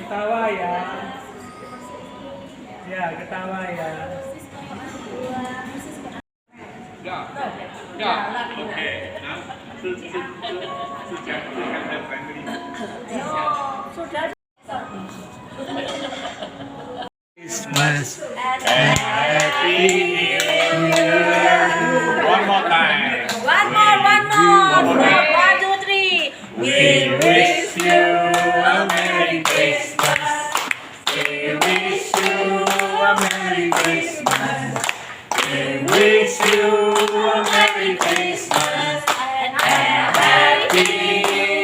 Ketawa ya. Ya, ketawa ya. Christmas and Happy New Year. One more time. One more. 1, 2, 3. We wish you a Merry Christmas. We wish you a Merry Christmas. We wish you a Merry Christmas and a Happy New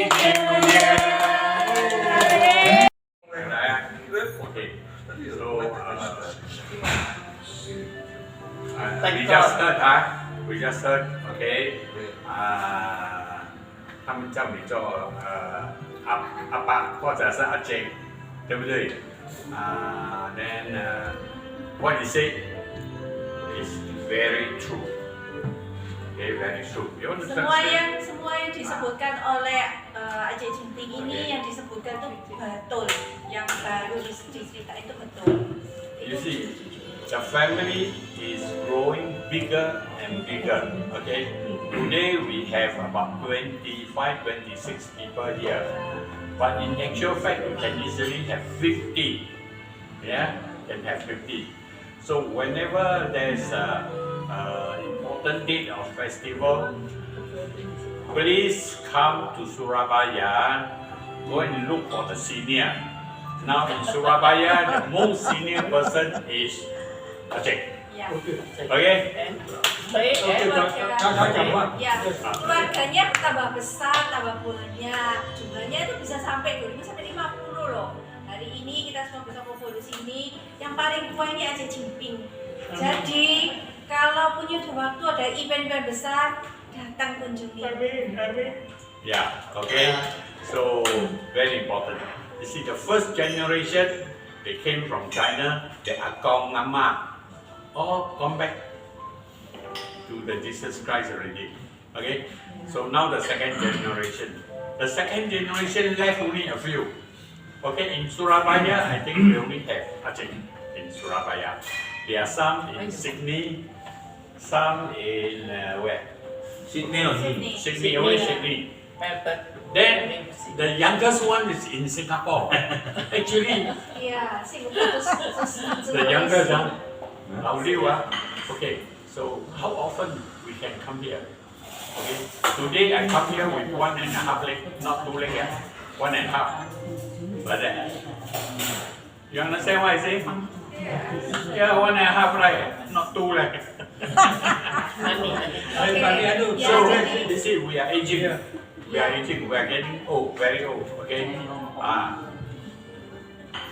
Year. Okay. So we just heard, okay. 他们叫你做阿爸或者是阿姐，对不对？Then what you say is very true. Okay, very true. You want to Semua yang disebutkan oleh Ajay Jinping ini yang disebutkan itu betul, yang baru dicerita itu betul. You see, the family is growing bigger and bigger. Okay, today we have about 25, 26 people here, but in actual fact, you can easily have 50. Yeah, can have 50. So whenever there's a important date or festival, please come to Surabaya. Go and look for the senior. Now in Surabaya, the most senior person is Aceh. Ya. Okay? Ya, keluarganya tambah besar, tambah banyak. Jumlahnya itu bisa sampai 25 sampai 50 loh. Hari ini kita semua bisa kumpul di sini. Yang paling tua ini Ajay Jinping. Jadi kalau punya waktu ada event-event besar, datang kunjungi. Yeah, okay. So very important. You see, the first generation, they came from China, the Akong Amma, all come back to the Jesus Christ already. Okay, so now the second generation. The second generation left only a few. Okay, in Surabaya, I think we only have Aceh in Surabaya. There are some in Sydney, some in where? Sydney. Sydney, only Sydney. Then the youngest one is in Singapore. Actually, Iya, Singapura the youngest one, Lao Liu. Okay, so how often we can come here? Okay, today I come here with 1.5 leg, not 2 leg, 1.5. Like that. You understand what I say? Yeah, 1.5 leg, not 2 leg. So you see, we are aging. We are getting old, very old. Okay.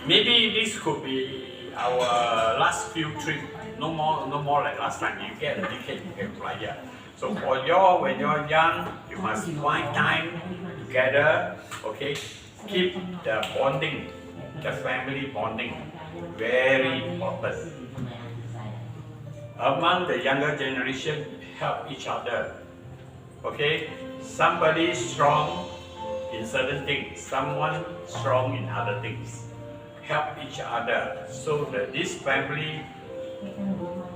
Maybe this could be our last few trips. No more like last time. You get a ticket, you can fly here. So for you, when you're young, you must find time together. Okay. Keep the bonding, the family bonding, very important. Among the younger generation, help each other. Okay, somebody strong in certain things, someone strong in other things. Help each other so that this family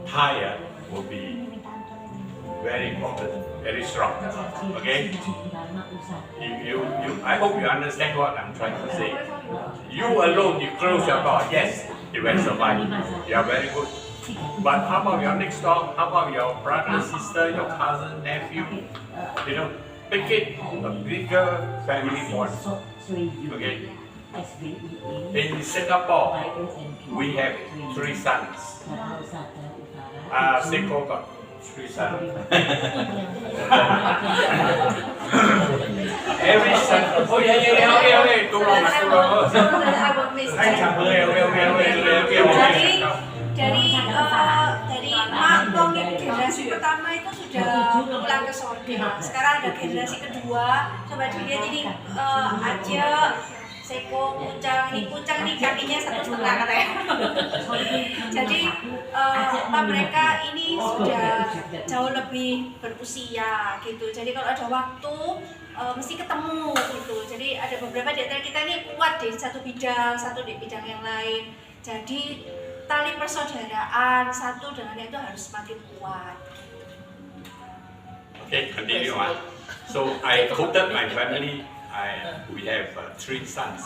tie will be very important, very strong. Okay, I hope you understand what I'm trying to say. You alone, you close your door. Yes, you will survive. You are very good. But how about your next door? How about your brother, sister, your cousin, nephew? You know, make it a bigger family bond. Okay? In Singapore, we have 3 sons. Seiko got 3 sons. Every son. Oh yeah. Too long. Dari Mangkong generasi pertama itu sudah pulang ke sorga. Sekarang ada generasi kedua. Coba dilihat ini aja Seiko, Kucang nih kakinya 1,5 katanya. Jadi mereka ini sudah jauh lebih berusia gitu. Jadi kalau ada waktu mesti ketemu gitu. Jadi ada beberapa di antara kita ini kuat di satu bidang, satu di bidang yang lain. Jadi tali persaudaraan satu dengan yang itu harus semakin kuat. Okay, continue on. So I quoted my family. We have 3 sons.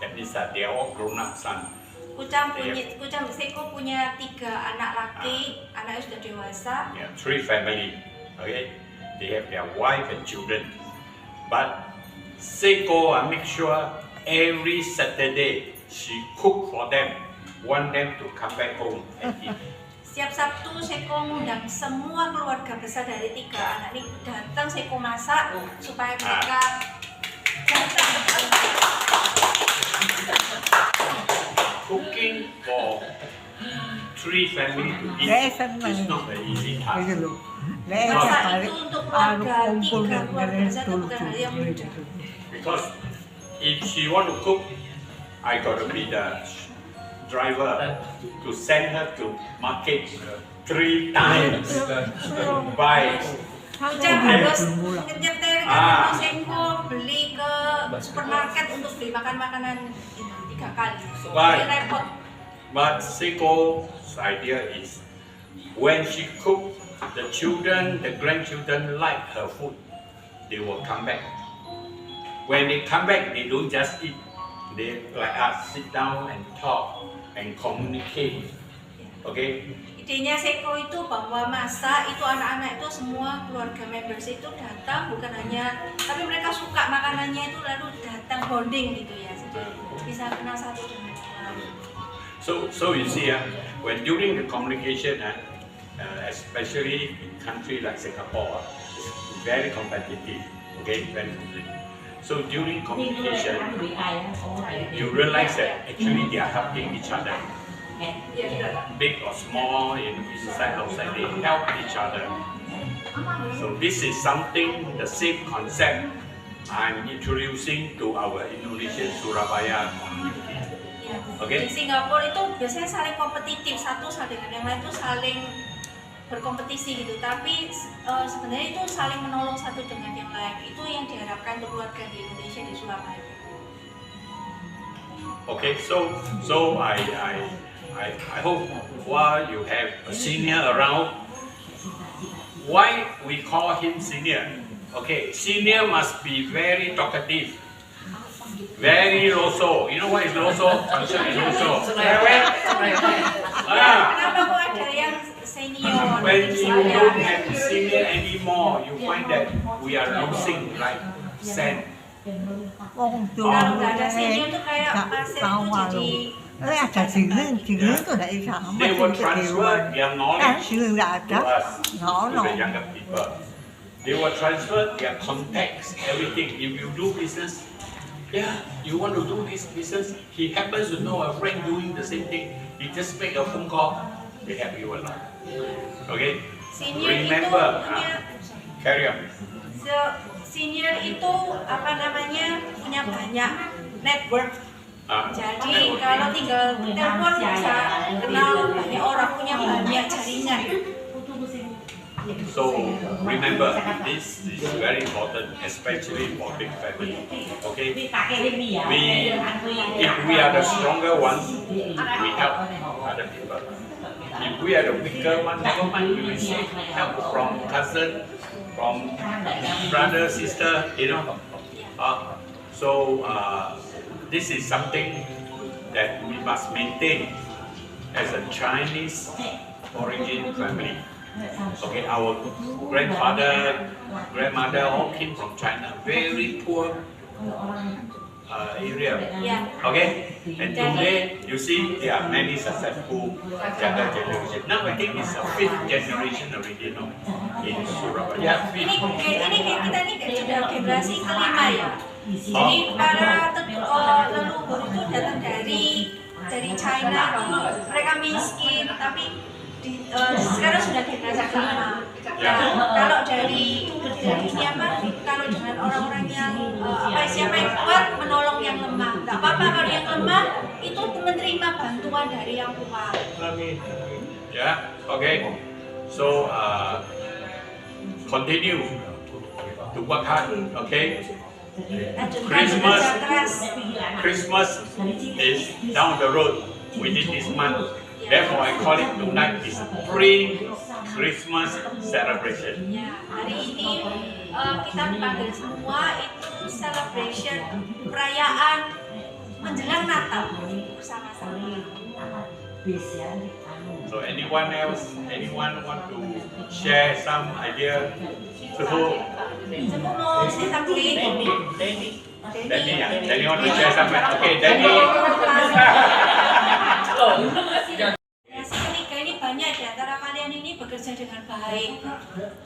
That means that they are all grown-up sons. Kucang Seiko punya 3 anak laki, anaknya sudah dewasa. Yeah, 3 family. Okay, they have their wife and children. But Seiko, I make sure every Saturday she cook for them, want them to come back home and eat. Setiap Sabtu Seiko ngundang semua keluarga besar dari 3 anak ini datang, Seiko masak supaya mereka Cooking for 3 family to eat is not an easy task. masak itu untuk keluarga 3 keluarga besar itu bukan hal yang mudah. Because if she want to cook, I gotta be the driver to send her to market 3 times to buy. Kucang harus nyetir ke Seiko beli ke supermarket untuk beli makanan 3 kali. Jadi repot. But Seiko's idea is when she cook, the children, the grandchildren like her food, they will come back. When they come back, they don't just eat. They like us sit down and talk and communicate. Okay? Idenya Seiko itu bahwa masak itu anak-anak itu semua keluarga members itu datang bukan hanya tapi mereka suka makanannya itu lalu datang bonding gitu ya. Jadi bisa kenal satu dengan yang lain. So you see, when during the communication, especially in country like Singapore, it's very competitive. Okay, very competitive. So during communication, you realize that actually they are helping each other. Big or small, inside, outside, they help each other. So this is something, the same concept I'm introducing to our Indonesian Surabaya community. Di Singapura itu biasanya saling kompetitif, satu dengan yang lain itu saling berkompetisi gitu. Tapi sebenarnya itu saling menolong satu dengan yang lain. Itu yang diharapkan untuk keluarga di Indonesia di Surabaya. Okay, so I hope while you have a senior around, why we call him senior? Okay, senior must be very talkative, very loso. You know what is loso? Loso. Kenapa kok ada yang senior? When you don't have senior anymore, you find that we are losing like sand. Kalau nggak ada senior tuh kayak pasir itu jadi They will transfer their knowledge to us, to the younger people. They will transfer their contacts, everything. If you do business, you want to do this business, he happens to know a friend doing the same thing. He just make a phone call, they help you a lot. Okay? Remember, carry on. Senior itu punya banyak network. Jadi kalau tinggal telepon bisa kenal banyak orang, punya banyak jaringan. So remember, this is very important, especially for big family. Okay? If we are the stronger ones, we help other people. If we are the weaker ones, we receive help from cousin, from brother, sister, you know. This is something that we must maintain as a Chinese origin family. Okay, our grandfather, grandmother all came from China, very poor area. Ya. Okay, and today you see there are many successful younger generation. Now I think it's a fifth generation already, no, in Surabaya. Ini kita ini sudah generasi kelima ya. Jadi para leluhur itu datang dari China, mereka miskin tapi sekarang sudah generasi kelima. Nah, kalau dari ini apa? Kalau dengan orang-orang yang siapa yang kuat menolong yang lemah. Tidak apa-apa kalau yang lemah itu menerima bantuan dari yang kuat. Yeah. Okay. So continue to work hard. Okay. Christmas Christmas is down the road within this month. Therefore, I call it tonight is pre-Christmas celebration. Ya, hari ini kita panggil semua itu celebration perayaan menjelang Natal bersama-sama. So anyone else, anyone want to share some idea? So Semua say something. Danny, Danny want to share something? Okay, Danny. Generasi ketiga ini banyak di antara kalian ini bekerja dengan baik,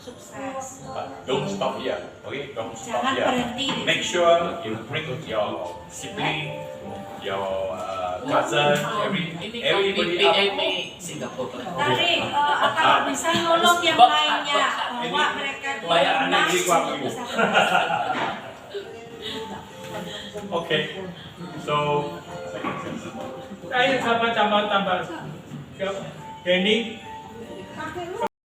sukses. But don't stop here. Okay, don't stop Jangan here. berhenti. Make sure you bring your sibling, your cousin, everybody up. Tapi kalau bisa nolong yang lainnya, bawa mereka ke rumah, bisa. Okay, so Ayo sama tambah. Denny.